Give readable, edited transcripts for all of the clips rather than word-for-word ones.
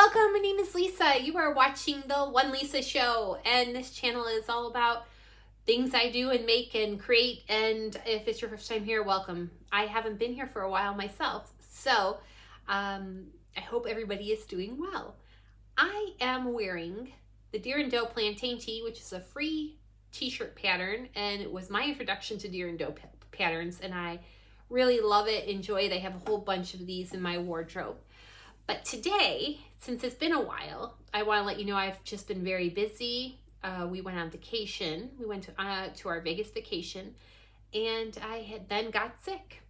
welcome. My name is Lisa. You are watching the One Lisa Show, and this channel is all about things I do and make and create. And if it's your first time here, welcome. I haven't been here for a while myself, so I hope everybody is doing well. I am wearing the Deer and Doe Plantain Tee, which is a free t-shirt pattern, and it was my introduction to Deer and Doe patterns, and I really love it, enjoy it. I have a whole bunch of these in my wardrobe. But today, since it's been a while, I want to let you know I've just been very busy. We went on vacation. We went to our Vegas vacation, and I had then got sick.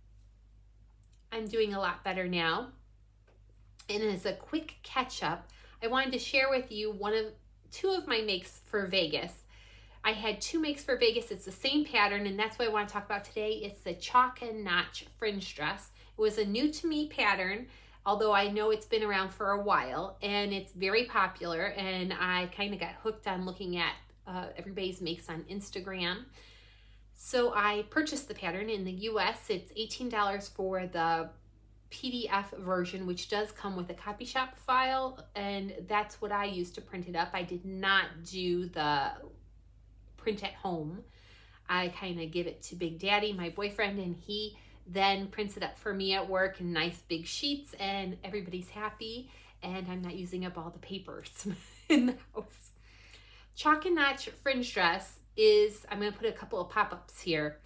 I'm doing a lot better now. And as a quick catch up, I wanted to share with you two of my makes for Vegas. I had two makes for Vegas. It's the same pattern, and that's what I want to talk about today. It's the chalk and notch fringe dress. It was a new to me pattern, although I know it's been around for a while, and it's very popular, and I kind of got hooked on looking at everybody's makes on Instagram. So I purchased the pattern. In the US, it's $18 for the PDF version, which does come with a copy shop file, and that's what I used to print it up. I did not do the print at home. I kind of give it to Big Daddy, my boyfriend, and he then prints it up for me at work in nice big sheets, and everybody's happy, and I'm not using up all the papers in the house. Chalk and notch fringe dress is, I'm going to put a couple of pop-ups here,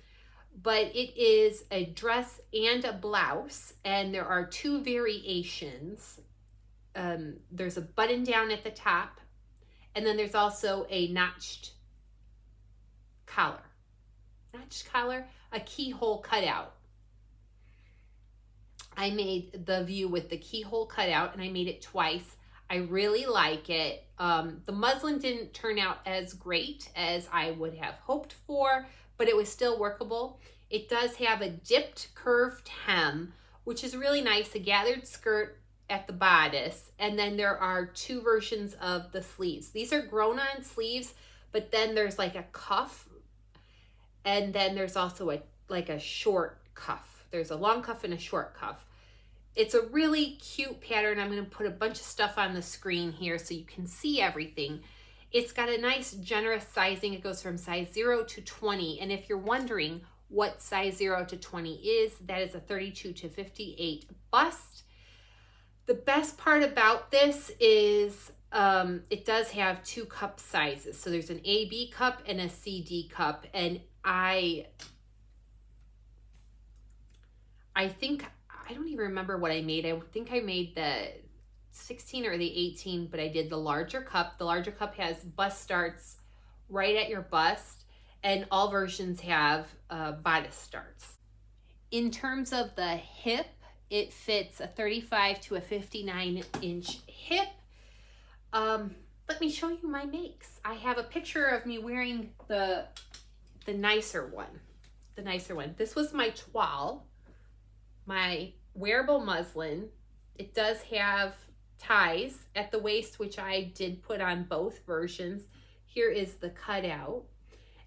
but it is a dress and a blouse, and there are two variations. There's a button down at the top, and then there's also a notched collar, a keyhole cutout. I made the view with the keyhole cutout, and I made it twice. I really like it. The muslin didn't turn out as great as I would have hoped for, but it was still workable. It does have a dipped curved hem, which is really nice, a gathered skirt at the bodice, and then there are two versions of the sleeves. These are grown on sleeves, but then there's like a cuff, and then there's also a short cuff. There's a long cuff and a short cuff. It's a really cute pattern. I'm going to put a bunch of stuff on the screen here so you can see everything. It's got a nice generous sizing. It goes from size 0 to 20. And if you're wondering what size 0 to 20 is, that is a 32 to 58 bust. The best part about this is it does have two cup sizes. So there's an AB cup and a CD cup. And I think, I don't even remember what I made. I think I made the 16 or the 18, but I did the larger cup. The larger cup has bust starts right at your bust, and all versions have bodice starts. In terms of the hip, it fits a 35 to a 59 inch hip. Let me show you my makes. I have a picture of me wearing the nicer one. This was my toile. My wearable muslin. It does have ties at the waist, which I did put on both versions. Here is the cutout.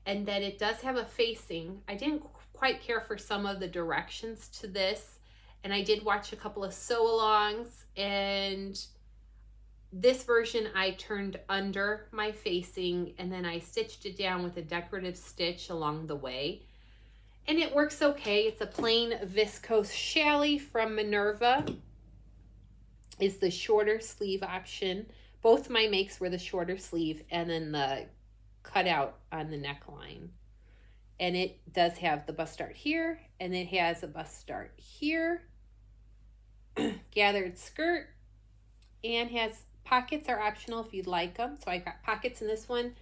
And then it does have a facing. I didn't quite care for some of the directions to this, and I did watch a couple of sew-alongs, and this version I turned under my facing, and then I stitched it down with a decorative stitch along the way. And it works okay. It's a plain viscose challis from Minerva. Is the shorter sleeve option. Both my makes were the shorter sleeve, and then the cutout on the neckline. And it does have the bust start here, and it has a bust start here. Gathered skirt, and has pockets are optional if you'd like them. So I got pockets in this one.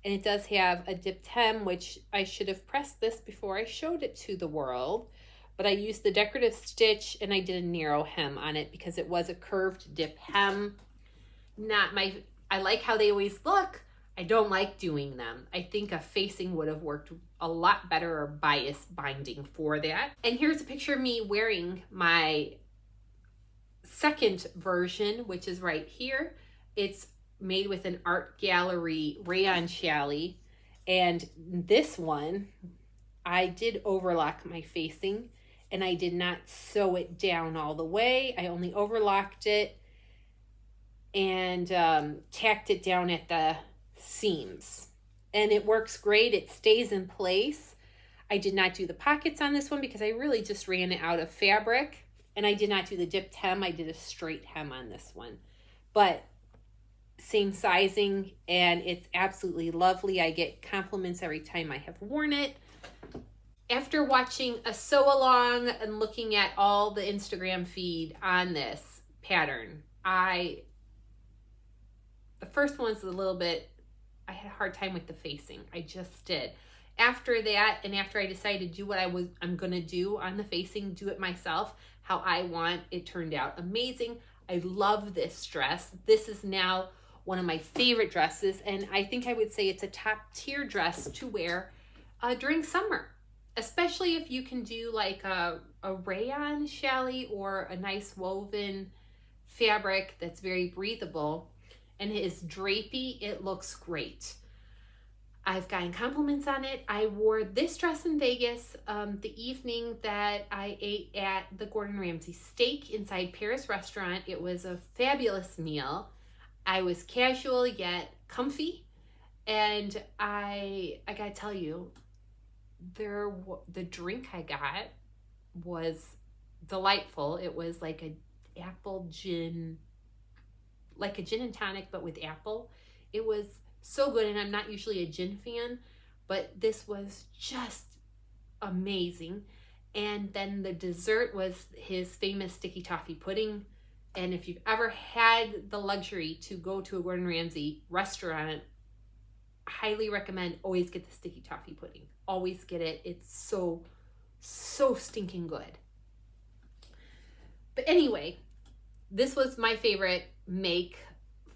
And it does have a dipped hem, which I should have pressed this before I showed it to the world. But I used the decorative stitch, and I did a narrow hem on it because it was a curved dip hem. I like how they always look. I don't like doing them. I think a facing would have worked a lot better, or bias binding for that. And here's a picture of me wearing my second version, which is right here. It's made with an art gallery rayon challis, and this one I did overlock my facing, and I did not sew it down all the way. I only overlocked it, and tacked it down at the seams. And it works great. It stays in place. I did not do the pockets on this one because I really just ran out of fabric. And I did not do the dipped hem. I did a straight hem on this one. But same sizing, and it's absolutely lovely. I get compliments every time I have worn it. After watching a sew along and looking at all the Instagram feed on this pattern, the first one's a little bit, I had a hard time with the facing. I just did. After that, and after I decided to do what I'm gonna do on the facing, do it myself, how I want, it turned out amazing. I love this dress. This is now one of my favorite dresses, and I think I would say it's a top tier dress to wear during summer, especially if you can do like a rayon challis or a nice woven fabric that's very breathable and is drapey. It looks great. I've gotten compliments on it. I wore this dress in Vegas the evening that I ate at the Gordon Ramsay steak inside Paris restaurant. It was a fabulous meal. I was casual yet comfy, and I gotta tell you, the drink I got was delightful. It was like a apple gin, like a gin and tonic, but with apple. It was so good, and I'm not usually a gin fan, but this was just amazing. And then the dessert was his famous sticky toffee pudding. And if you've ever had the luxury to go to a Gordon Ramsay restaurant, I highly recommend always get the sticky toffee pudding. Always get it. It's so stinking good. But anyway, this was my favorite make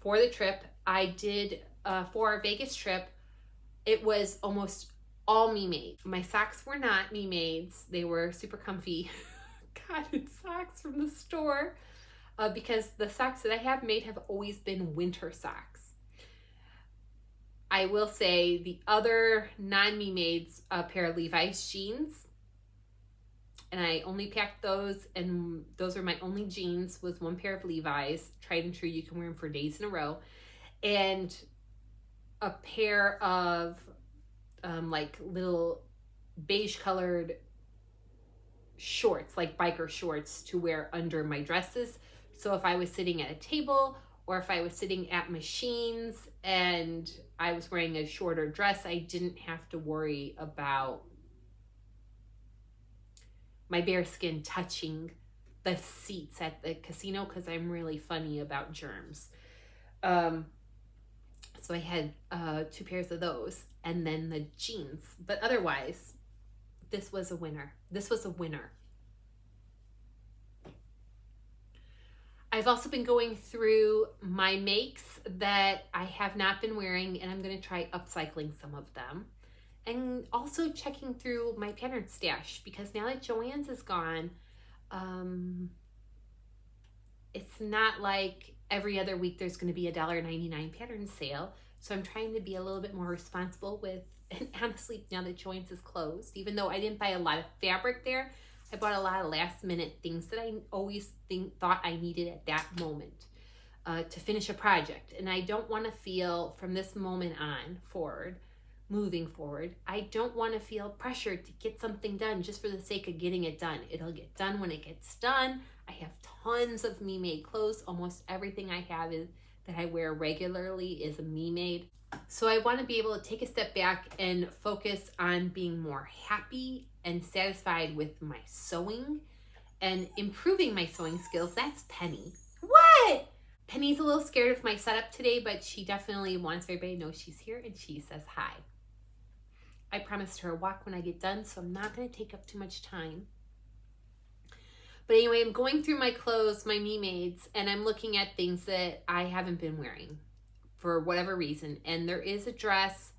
for the trip. I did, for our Vegas trip, it was almost all me made. My socks were not me mades. They were super comfy cotton socks from the store. Because the socks that I have made have always been winter socks. I will say the other non-me mades, a pair of Levi's jeans, and I only packed those, and those are my only jeans, was one pair of Levi's, tried and true, you can wear them for days in a row, and a pair of like little beige colored shorts, like biker shorts to wear under my dresses. So if I was sitting at a table or if I was sitting at machines and I was wearing a shorter dress, I didn't have to worry about my bare skin touching the seats at the casino, because I'm really funny about germs. So I had 2 pairs of those and then the jeans. But otherwise, this was a winner. This was a winner. I've also been going through my makes that I have not been wearing, and I'm going to try upcycling some of them. And also checking through my pattern stash, because now that Joann's is gone, it's not like every other week there's going to be a $1.99 pattern sale. So I'm trying to be a little bit more responsible with, and honestly, now that Joann's is closed, even though I didn't buy a lot of fabric there, I bought a lot of last minute things that I always thought I needed at that moment to finish a project. And I don't want to feel from this moment on forward, moving forward, I don't want to feel pressured to get something done just for the sake of getting it done. It'll get done when it gets done. I have tons of me-made clothes. Almost everything I have that I wear regularly is a me-made. So I want to be able to take a step back and focus on being more happy and satisfied with my sewing and improving my sewing skills. That's Penny. What? Penny's a little scared of my setup today, but she definitely wants everybody to know she's here, and she says hi. I promised her a walk when I get done, so I'm not going to take up too much time. But anyway, I'm going through my clothes, my me-mades, and I'm looking at things that I haven't been wearing for whatever reason. And there is a dress,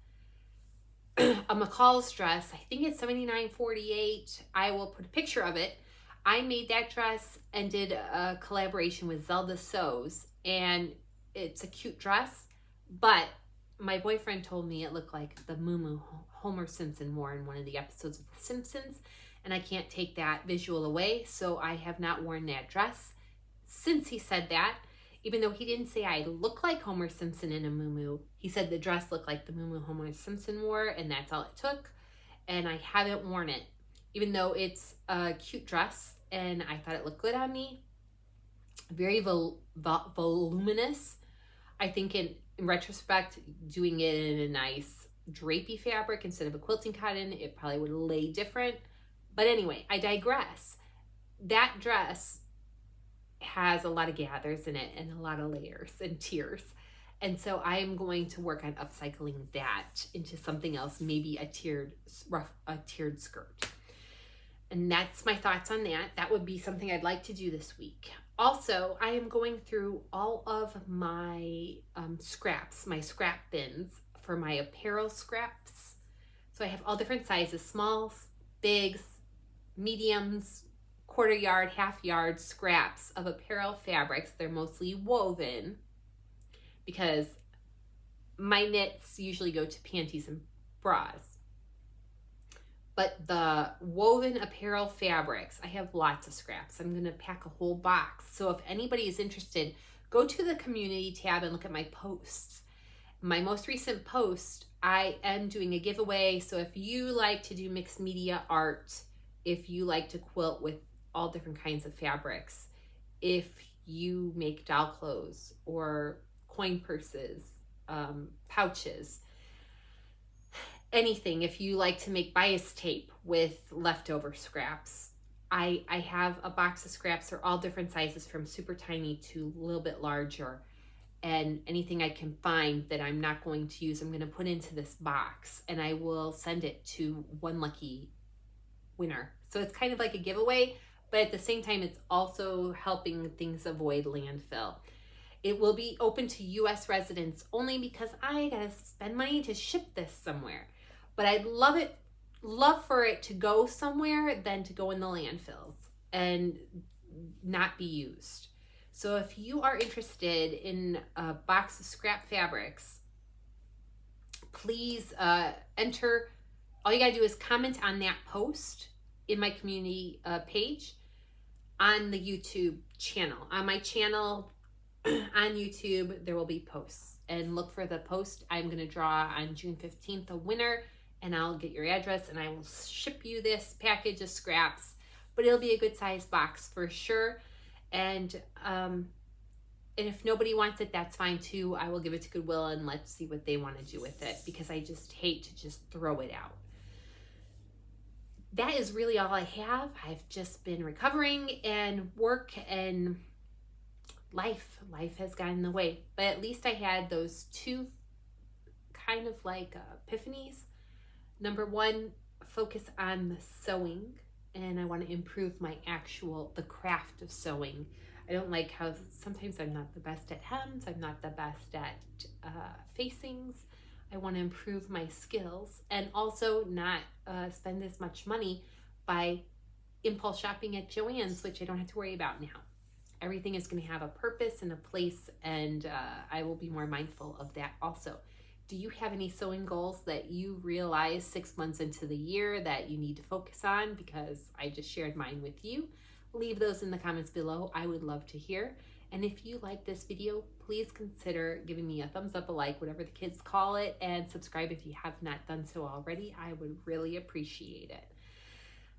a McCall's dress. I think it's $79.48. I will put a picture of it. I made that dress and did a collaboration with Zelda Sews, and it's a cute dress, but my boyfriend told me it looked like the Moo Homer Simpson wore in one of the episodes of The Simpsons, and I can't take that visual away, so I have not worn that dress since he said that. Even though he didn't say I look like Homer Simpson in a muumuu, he said the dress looked like the muumuu Homer Simpson wore, and that's all it took. And I haven't worn it, even though it's a cute dress, and I thought it looked good on me. Very voluminous. I think in retrospect, doing it in a nice drapey fabric instead of a quilting cotton, it probably would lay different. But anyway, I digress. That dress has a lot of gathers in it and a lot of layers and tiers. And so I am going to work on upcycling that into something else, maybe a tiered skirt. And that's my thoughts on that. That would be something I'd like to do this week. Also, I am going through all of my scraps, my scrap bins for my apparel scraps. So I have all different sizes, smalls, bigs, mediums, quarter yard, half yard scraps of apparel fabrics. They're mostly woven because my knits usually go to panties and bras. But the woven apparel fabrics, I have lots of scraps. I'm going to pack a whole box. So if anybody is interested, go to the community tab and look at my posts. My most recent post, I am doing a giveaway. So if you like to do mixed media art, if you like to quilt with all different kinds of fabrics, if you make doll clothes or coin purses, pouches, anything, if you like to make bias tape with leftover scraps, I have a box of scraps. They're all different sizes from super tiny to a little bit larger, and anything I can find that I'm not going to use, I'm going to put into this box, and I will send it to one lucky winner. So it's kind of like a giveaway, but at the same time, it's also helping things avoid landfill. It will be open to US residents only because I gotta spend money to ship this somewhere. But I'd love for it to go somewhere than to go in the landfills and not be used. So if you are interested in a box of scrap fabrics, please enter. All you gotta do is comment on that post in my community page on the YouTube channel. On my channel on YouTube, there will be posts. And look for the post. I'm gonna draw on June 15th a winner, and I'll get your address and I will ship you this package of scraps. But it'll be a good size box for sure. And if nobody wants it, that's fine too. I will give it to Goodwill and let's see what they want to do with it, because I just hate to just throw it out. That is really all I have. I've just been recovering, and work and life has gotten in the way. But at least I had those two kind of like epiphanies. Number one, focus on the sewing, and I want to improve the craft of sewing. I don't like how sometimes I'm not the best at hems, I'm not the best at facings. I want to improve my skills, and also not spend as much money by impulse shopping at Joann's, which I don't have to worry about now. Everything is going to have a purpose and a place, and I will be more mindful of that also. Do you have any sewing goals that you realize 6 months into the year that you need to focus on? Because I just shared mine with you. Leave those in the comments below. I would love to hear. And if you like this video, please consider giving me a thumbs up, a like, whatever the kids call it, and subscribe if you have not done so already. I would really appreciate it.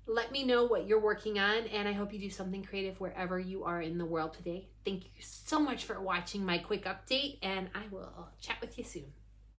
Let me know what you're working on, and I hope you do something creative wherever you are in the world today. Thank you so much for watching my quick update, and I will chat with you soon.